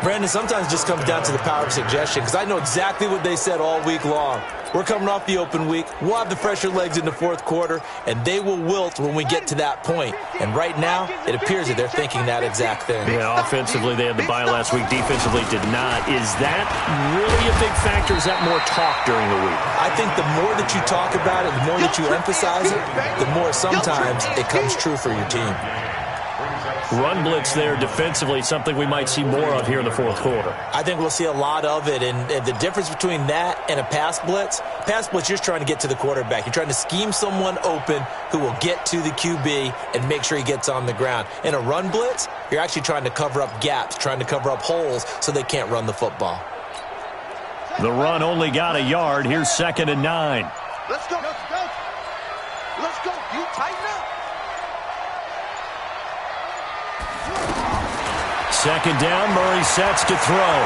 Brandon, sometimes it just comes down to the power of suggestion, because I know exactly what they said all week long. We're coming off the open week. We'll have the fresher legs in the fourth quarter, and they will wilt when we get to that point. And right now, it appears that they're thinking that exact thing. Yeah, offensively, they had the bye last week. Defensively, did not. Is that really a big factor? Is that more talk during the week? I think the more that you talk about it, the more that you emphasize it, the more sometimes it comes true for your team. Run blitz there defensively, something we might see more of here in the fourth quarter. I think we'll see a lot of it, and the difference between that and a pass blitz, you're just trying to get to the quarterback. You're trying to scheme someone open who will get to the QB and make sure he gets on the ground. In a run blitz, you're actually trying to cover up gaps, trying to cover up holes so they can't run the football. The run only got a yard. Here's 2nd and 9. Let's go. Let's go. Let's go. You tighten up. 2nd down, Murray sets to throw.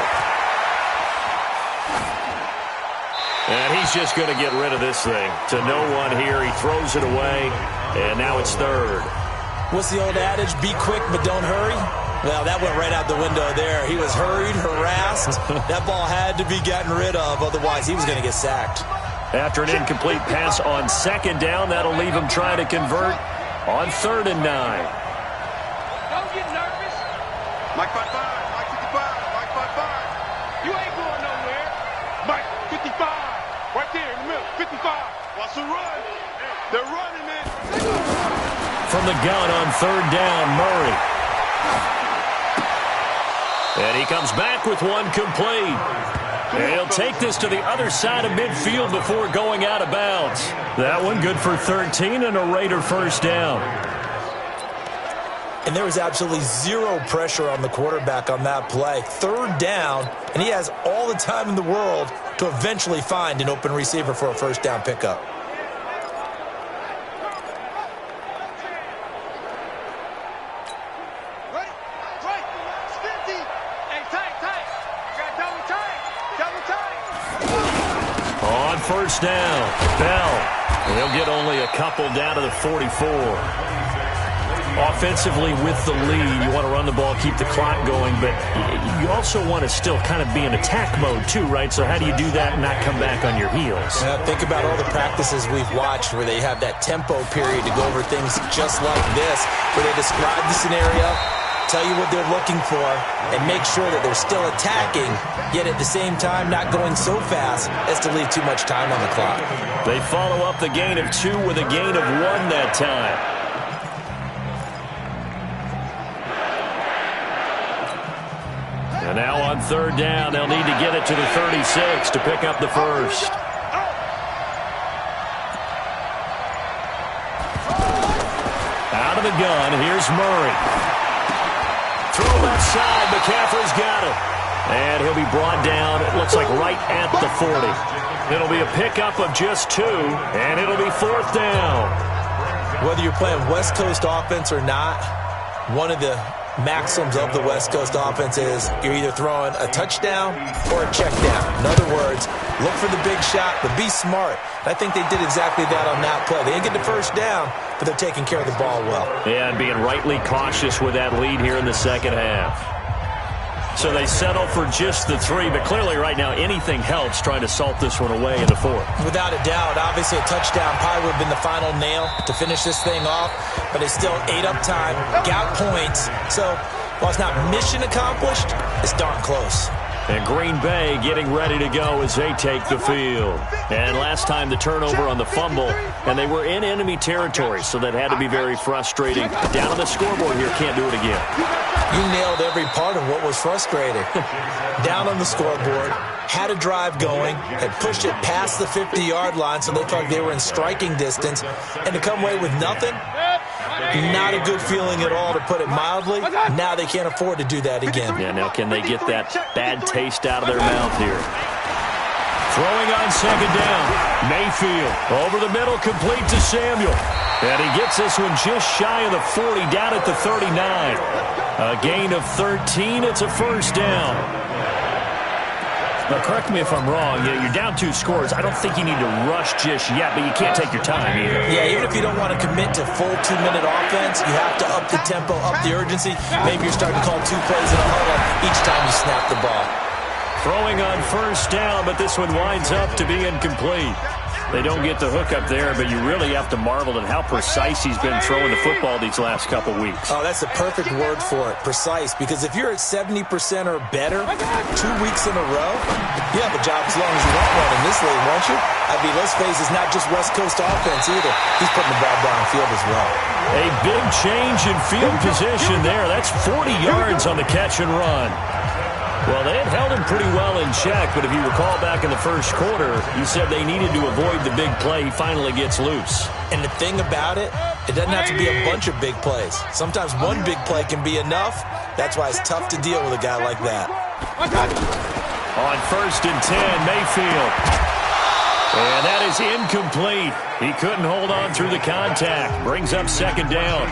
And he's just going to get rid of this thing. To no one here, he throws it away, and now it's 3rd. What's the old adage? Be quick, but don't hurry? Well, that went right out the window there. He was hurried, harassed. That ball had to be gotten rid of, otherwise he was going to get sacked. After an incomplete pass on 2nd down, that'll leave him trying to convert on 3rd and 9. Don't get nervous. Mike 55, Mike 55, Mike 55. You ain't going nowhere. Mike 55, right there in the middle, 55. Watch the run. They're running it. From the gun on 3rd down, Murray. And he comes back with one complete. And he'll take this to the other side of midfield before going out of bounds. That one good for 13 and a Raider first down. And there was absolutely zero pressure on the quarterback on that play. 3rd down, and he has all the time in the world to eventually find an open receiver for a first down pickup. On first down, Bell. He'll get only a couple down to the 44. Offensively with the lead, you want to run the ball, keep the clock going, but you also want to still kind of be in attack mode too, right? So how do you do that and not come back on your heels? Think about all the practices we've watched where they have that tempo period to go over things just like this, where they describe the scenario, tell you what they're looking for, and make sure that they're still attacking, yet at the same time not going so fast as to leave too much time on the clock. They follow up the gain of 2 with a gain of 1 that time. And now on 3rd down, they'll need to get it to the 36 to pick up the first. Out of the gun, here's Murray. Throw left side, McCaffrey's got it. And he'll be brought down, it looks like right at the 40. It'll be a pickup of just 2, and it'll be 4th down. Whether you're playing West Coast offense or not, one of the maxims of the West Coast offense is you're either throwing a touchdown or a check down. In other words, Look for the big shot, but be smart. I think they did exactly that on that play. They didn't get the first down, but they're taking care of the ball well. Yeah, and being rightly cautious with that lead here in the second half. So they settle for just the 3, but clearly right now anything helps trying to salt this one away in the 4th. Without a doubt, obviously a touchdown probably would have been the final nail to finish this thing off, but they still ate up time, got points. So while it's not mission accomplished, it's darn close. And Green Bay getting ready to go as they take the field. And last time the turnover on the fumble, and they were in enemy territory, so that had to be very frustrating. Down on the scoreboard here, can't do it again. You nailed every part of what was frustrating. Down on the scoreboard, had a drive going, had pushed it past the 50-yard line, so they felt like they were in striking distance, and to come away with nothing, not a good feeling at all, to put it mildly. Now they can't afford to do that again. Yeah, now can they get that bad taste out of their mouth here? Throwing on second down. Mayfield over the middle, complete to Samuel. And he gets this one just shy of the 40, down at the 39. A gain of 13. It's a first down. Now, correct me if I'm wrong. You're down 2 scores. I don't think you need to rush just yet, but you can't take your time either. Yeah, even if you don't want to commit to full 2-minute offense, you have to up the tempo, up the urgency. Maybe you're starting to call 2 plays in a huddle each time you snap the ball. Throwing on first down, but this one winds up to be incomplete. They don't get the hook up there, but you really have to marvel at how precise he's been throwing the football these last couple weeks. Oh, that's the perfect word for it, precise. Because if you're at 70% or better 2 weeks in a row, you have a job as long as you want one in this league, won't you? I mean, let's face it, it's not just West Coast offense either. He's putting the ball downfield as well. A big change in field position there. That's 40 yards on the catch and run. Well, they had held him pretty well in check, but if you recall back in the first quarter, you said they needed to avoid the big play. He finally gets loose. And the thing about it, it doesn't have to be a bunch of big plays. Sometimes one big play can be enough. That's why it's tough to deal with a guy like that. On first and 10, Mayfield. And that is incomplete. He couldn't hold on through the contact. Brings up second down.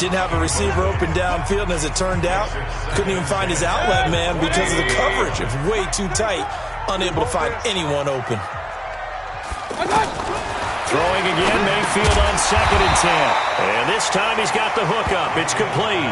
Didn't have a receiver open downfield, and as it turned out, couldn't even find his outlet man because of the coverage. It's way too tight, unable to find anyone open. Throwing again, Mayfield on second and 10. And this time he's got the hook up. It's complete.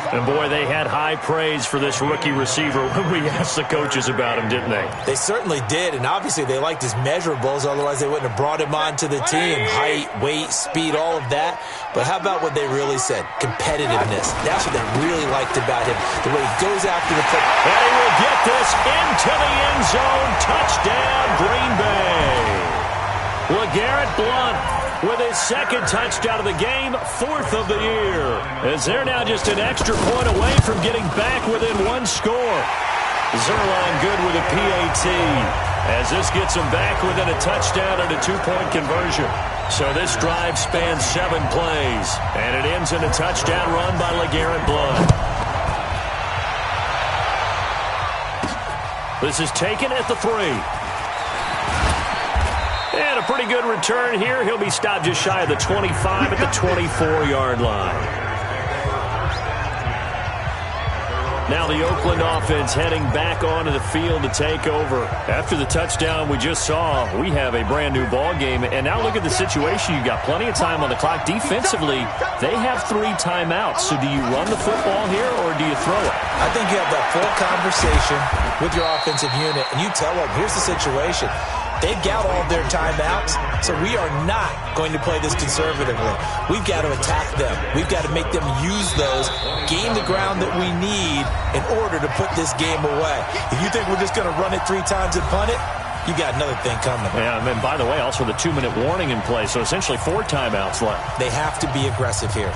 And, boy, they had high praise for this rookie receiver when we asked the coaches about him, didn't they? They certainly did, and obviously they liked his measurables. Otherwise, they wouldn't have brought him onto the team. Height, weight, speed, all of that. But how about what they really said? Competitiveness. That's what they really liked about him. The way he goes after the football. And he will get this into the end zone. Touchdown, Green Bay. LeGarrette Blount with his second touchdown of the game, 4th of the year. As they're now just an extra point away from getting back within 1 score. Zerline good with a PAT. As this gets them back within a touchdown and a 2-point conversion. So this drive spans 7 plays. And it ends in a touchdown run by LeGarrette Blount. This is taken at the 3. And a pretty good return here. He'll be stopped just shy of the 25 at the 24-yard line. Now the Oakland offense heading back onto the field to take over. After the touchdown we just saw, we have a brand-new ball game. And now look at the situation. You've got plenty of time on the clock. Defensively, they have 3 timeouts. So do you run the football here or do you throw it? I think you have that full conversation with your offensive unit, and you tell them, here's the situation. They've got all their timeouts, so we are not going to play this conservatively. We've got to attack them. We've got to make them use those, gain the ground that we need in order to put this game away. If you think we're just going to run it 3 times and punt it, you got another thing coming. Yeah, and by the way, also the 2-minute warning in play, so essentially 4 timeouts left. They have to be aggressive here.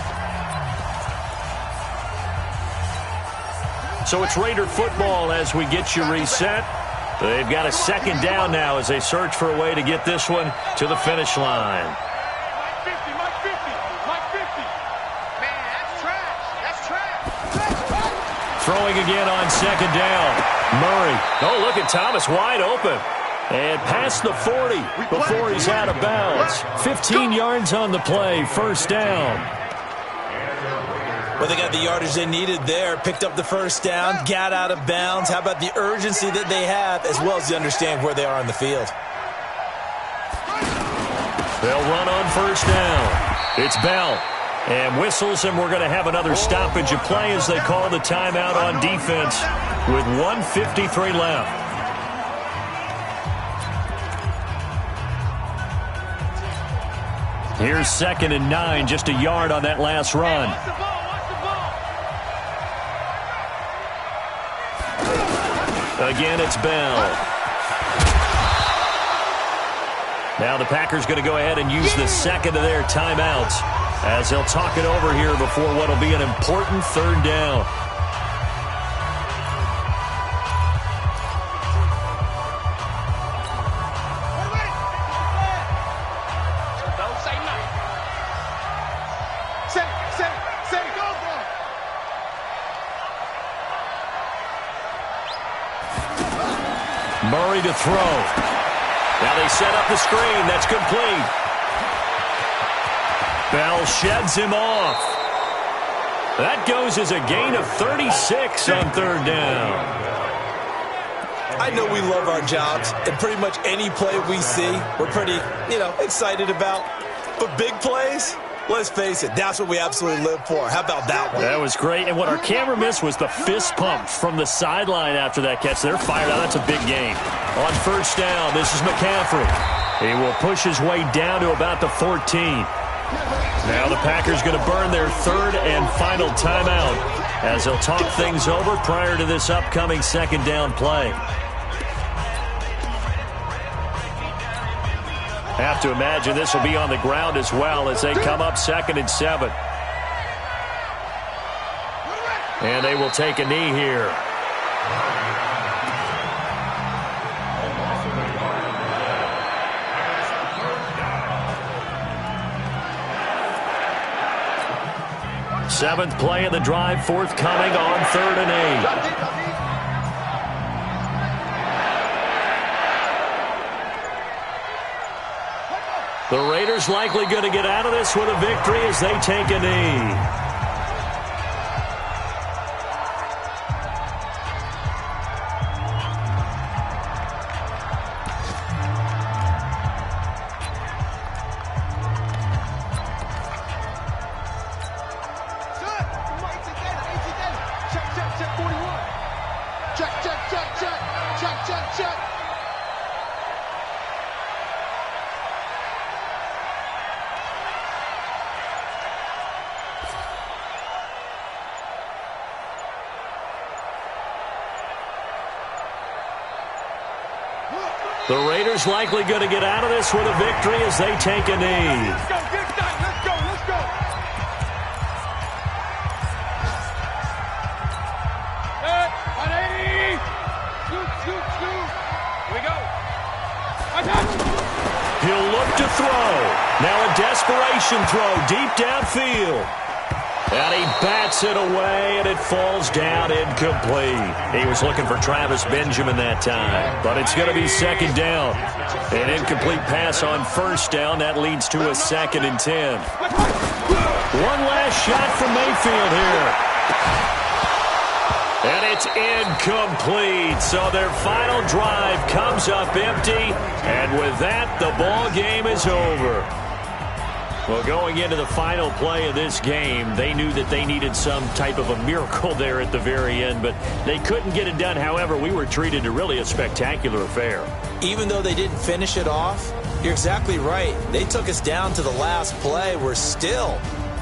So it's Raider football as we get you reset. They've got a second down now as they search for a way to get this one to the finish line. Mike 50. Man, that's trash. That's trash. Throwing again on second down. Murray. Oh, look at Thomas wide open. And past the 40 before he's out of bounds. 15 yards on the play. First down. Well, they got the yardage they needed there, picked up the first down, got out of bounds. How about the urgency that they have, as well as they understand where they are on the field? They'll run on first down. It's Bell. And whistles, and we're going to have another stoppage of play as they call the timeout on defense with 1:53 left. Here's 2nd and 9, just a yard on that last run. Again, it's Bell. Now the Packers going to go ahead and use the second of their timeouts as they'll talk it over here before what will be an important 3rd down. Murray to throw. Now they set up the screen. That's complete. Bell sheds him off. That goes as a gain of 36 on 3rd down. I know we love our jobs, and pretty much any play we see, we're pretty, excited about. But big plays, let's face it, that's what we absolutely live for. How about that one? That was great. And what our camera missed was the fist pump from the sideline after that catch. They're fired out. That's a big game. On first down, this is McCaffrey. He will push his way down to about the 14. Now the Packers going to burn their 3rd and final timeout as they'll talk things over prior to this upcoming 2nd down play. Have to imagine this will be on the ground as well as they come up 2nd and 7. And they will take a knee here. Seventh play of the drive forthcoming on 3rd and 8. The Raiders likely going to get out of this with a victory as they take a knee. The Raiders likely going to get out of this with a victory as they take a knee. Let's go, let's go, let's go. Good, 180. Shoot. Here we go. He'll look to throw. Now a desperation throw deep downfield. And he bats it away, and it falls down incomplete. He was looking for Travis Benjamin that time, but it's going to be 2nd down. An incomplete pass on first down. That leads to a 2nd and 10. One last shot from Mayfield here. And it's incomplete. So their final drive comes up empty, and with that, the ball game is over. Well, going into the final play of this game, they knew that they needed some type of a miracle there at the very end, but they couldn't get it done. However, we were treated to really a spectacular affair. Even though they didn't finish it off, you're exactly right. They took us down to the last play.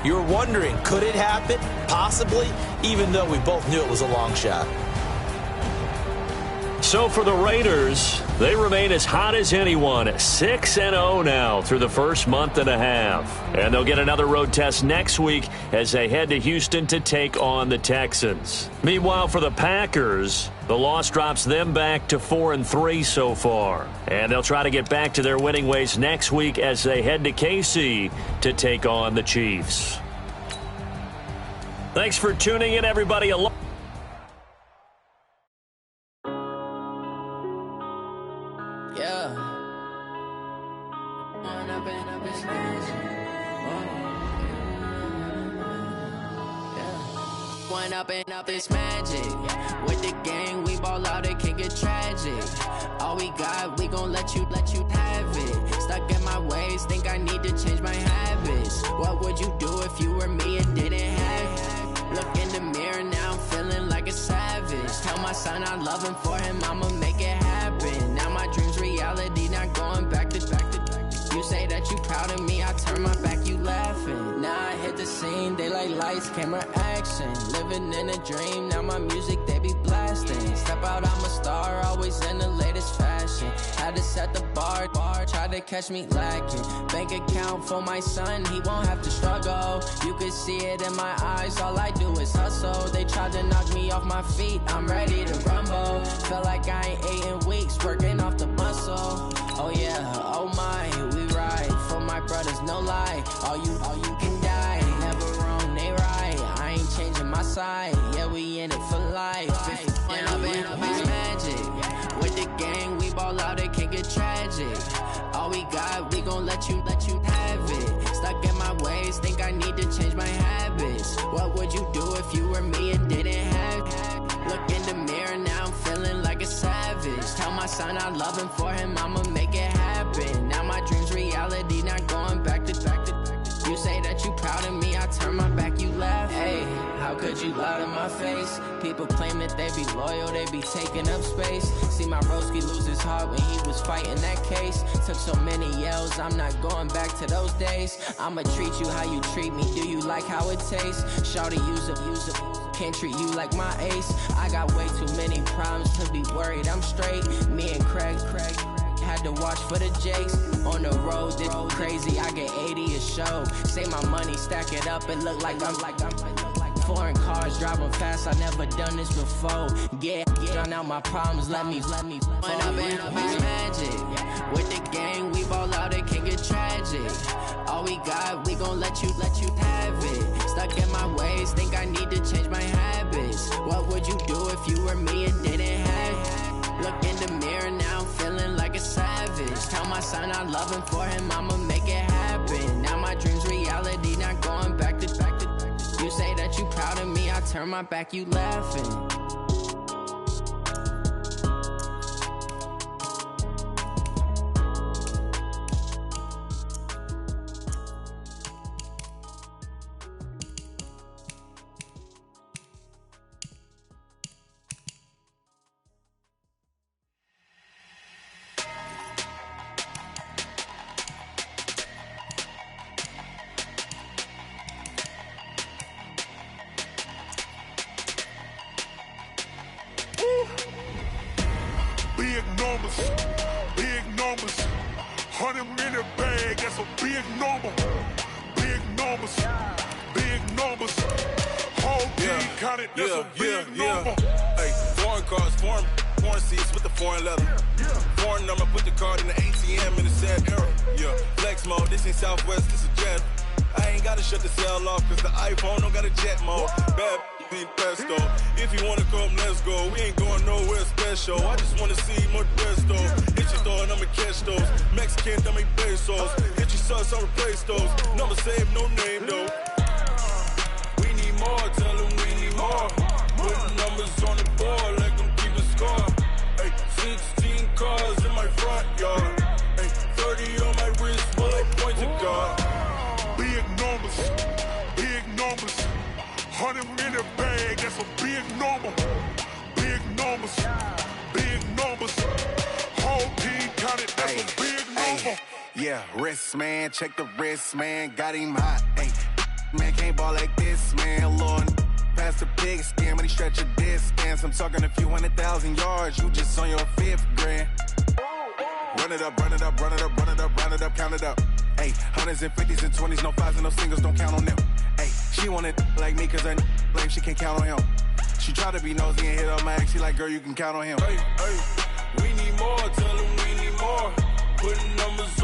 You're wondering, could it happen? Possibly, even though we both knew it was a long shot. So for the Raiders, they remain as hot as anyone, 6-0 now through the first month and a half. And they'll get another road test next week as they head to Houston to take on the Texans. Meanwhile, for the Packers, the loss drops them back to 4-3 so far. And they'll try to get back to their winning ways next week as they head to KC to take on the Chiefs. Thanks for tuning in, everybody. Yeah. One up and up, it's magic. With the gang, we ball out, it can get tragic. All we got, we gon' let you have it. Stuck in my ways, think I need to change my habits. What would you do if you were me and didn't have it? Look in the mirror, now I'm feeling like a savage. Tell my son I love him, for him I'ma make it happen. Now my dream's reality, not going back to. You say that you proud of me, I turn my back, you laughing. Now I hit the scene, they like lights, camera, action. Living in a dream, now my music, they be blasting. Step out, I'm a star, always in the latest fashion. Had to set the bar, try to catch me lacking. Bank account for my son, he won't have to struggle. You can see it in my eyes, all I do is hustle. They tried to knock me off my feet, I'm ready to rumble. Felt like I ain't ate in weeks, working off the muscle. Oh yeah, oh my, we ride for my brothers, no lie. All you can die, never wrong, they right. I ain't changing my side, yeah, we in it for life. And up is magic. With the gang, we ball out, it can get tragic. All we got, we gon' let you have it. Stuck in my ways, think I need to change my habits. What would you do if you were me and didn't have it? Look in the mirror, now I'm feeling like a savage. Tell my son I love him, for him I'ma make it happen. Now my dream's reality, not going back to. You say that you proud of me, I turn my back, you laugh. Hey, how could you lie to my face? People claim that they be loyal, they be taking up space. See my broski lose his heart when he was fighting that case. Took so many yells, I'm not going back to those days. I'ma treat you how you treat me, do you like how it tastes? Shawty, use it. Can't treat you like my ace. I got way too many problems to be worried, I'm straight. Me and Craig had to watch for the Jakes. On the road, this crazy, I get 80 a show. Say my money, stack it up, it look like I'm foreign cars, driving fast, I never done this before. Yeah, drown out my problems, let me One up and up is magic. With the gang, we ball out, it can get tragic. All we got, we gon' let you have it. Stuck in my ways, think I need to change my habits. What would you do if you were me and didn't have it? Look in the mirror, now I'm feeling like a savage. Tell my son I love him, for him I'ma make it happen. Now my dream's reality, not going back to. You say that you proud of me, I turn my back, you laughing. Big numbers, 100-minute bag, that's a big number. Big numbers, whole team counted, that's a big number. Hey, foreign cars, foreign seats with the foreign leather. Foreign number, put the card in the ATM in the sad era. Yeah, flex mode, this ain't Southwest, this is Jet. I ain't gotta shut the cell off, cause the iPhone don't got a jet mode. Bad need pesto. If you wanna come, let's go. We ain't going nowhere special. I just wanna see more Presto. Hit your thought, I'ma catch those. Mexican, I make pesos. Hit your sus, I'll replace those. Number saved, no name though. We need more, tell them we need more. Put numbers on the board, let them keep a score. Hey, 16 cars in my front yard. Hey, 30 on my wrist, bullet points to God. Big numbers, 100-minute bag, that's a big number. Big numbers, whole team counted, that's a big number. Yeah, wrist man, check the wrist man, got him hot. Ay, man can't ball like this, man. Lord, past the pig skin when he stretch a distance. I'm talking a few 100,000 yards, you just on your 5th grand. Run it up, count it up. Ay, 100s and 50s and 20s, no 5s and no singles, don't count on them. Ay, she want it like me cause her blame, she can't count on him. She try to be nosy and hit up my ex, she like, girl, you can count on him. Hey, we need more, tell them we need more. Putting numbers